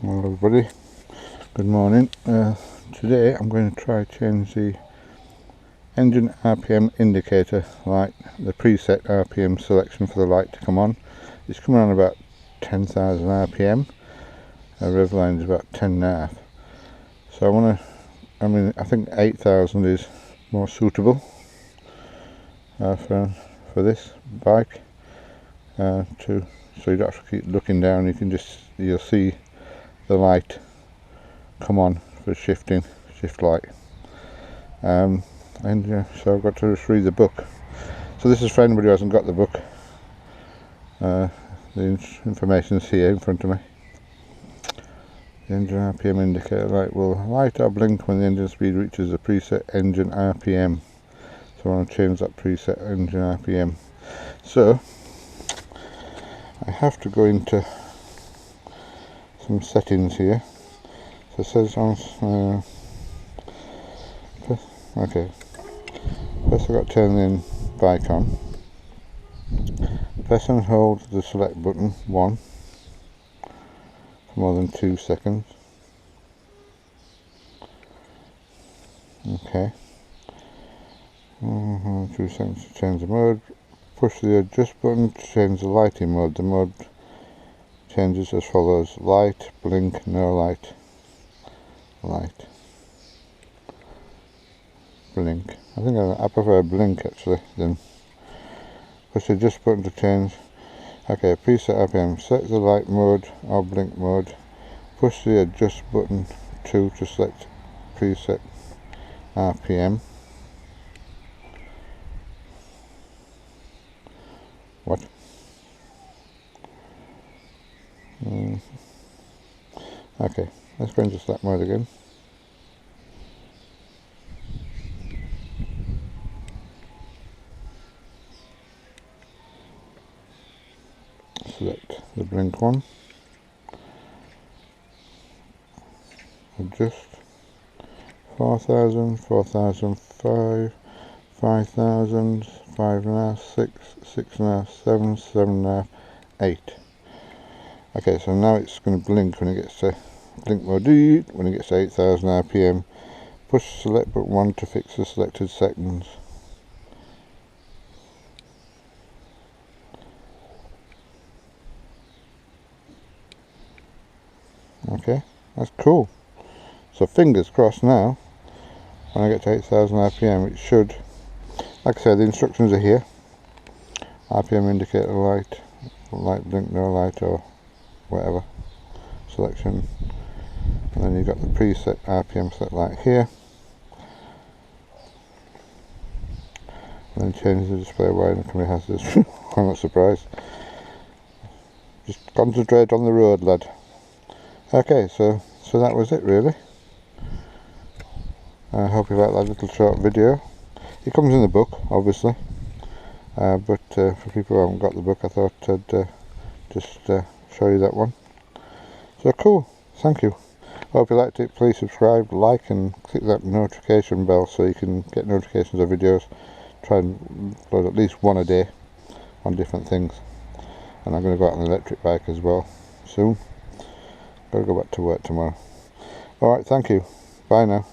Hello everybody, good morning. Today I'm going to try change the engine RPM indicator light, the preset RPM selection for the light to come on. It's coming on about 10,000 RPM, rev line is about 10.5. So I think 8,000 is more suitable for this bike. So you don't have to keep looking down, you'll see the light come on for shift light. So I've got to just read the book. So this is for anybody who hasn't got the book. The information is here in front of me. The engine RPM indicator light will light or blink when the engine speed reaches the preset engine RPM. So I want to change that preset engine RPM. So I have to go into some settings here. So it says on okay, first I've got to turn the bike on. Press and hold the select button 1 for more than 2 seconds. Okay. 2 seconds to change the mode. Push the adjust button to change the lighting mode. The mode changes as follows: light, blink, no light, light, blink. I think I prefer blink actually. Then push the adjust button to change. Okay, preset RPM. Select the light mode or blink mode. Push the adjust button 2 to select preset RPM. What? Okay, let's go into select mode again. Select the blink one. Adjust 4,000, 4,005, 5,000, 5.5, 6, 6.5, 7, 7.5, 8. Okay, so now it's going to blink when it gets to blink mode. When it gets to 8,000 RPM, push select button 1 to fix the selected seconds. Okay, that's cool. So fingers crossed now, when I get to 8,000 RPM, it should, like I said, the instructions are here. RPM indicator light, light blink, no light, or whatever selection. And then you've got the preset RPM set light here. And then change the display wide and company has this. I'm not surprised. Just concentrate on the road, lad. Okay, so that was it really. I hope you like that little short video. It comes in the book, obviously, but for people who haven't got the book, I thought I'd just show you that one. So cool, thank you. I hope you liked it. Please subscribe, like, and click that notification bell so you can get notifications of videos. Try and upload at least one a day on different things. And I'm going to go out on an electric bike as well soon. Got to go back to work tomorrow. Alright, thank you. Bye now.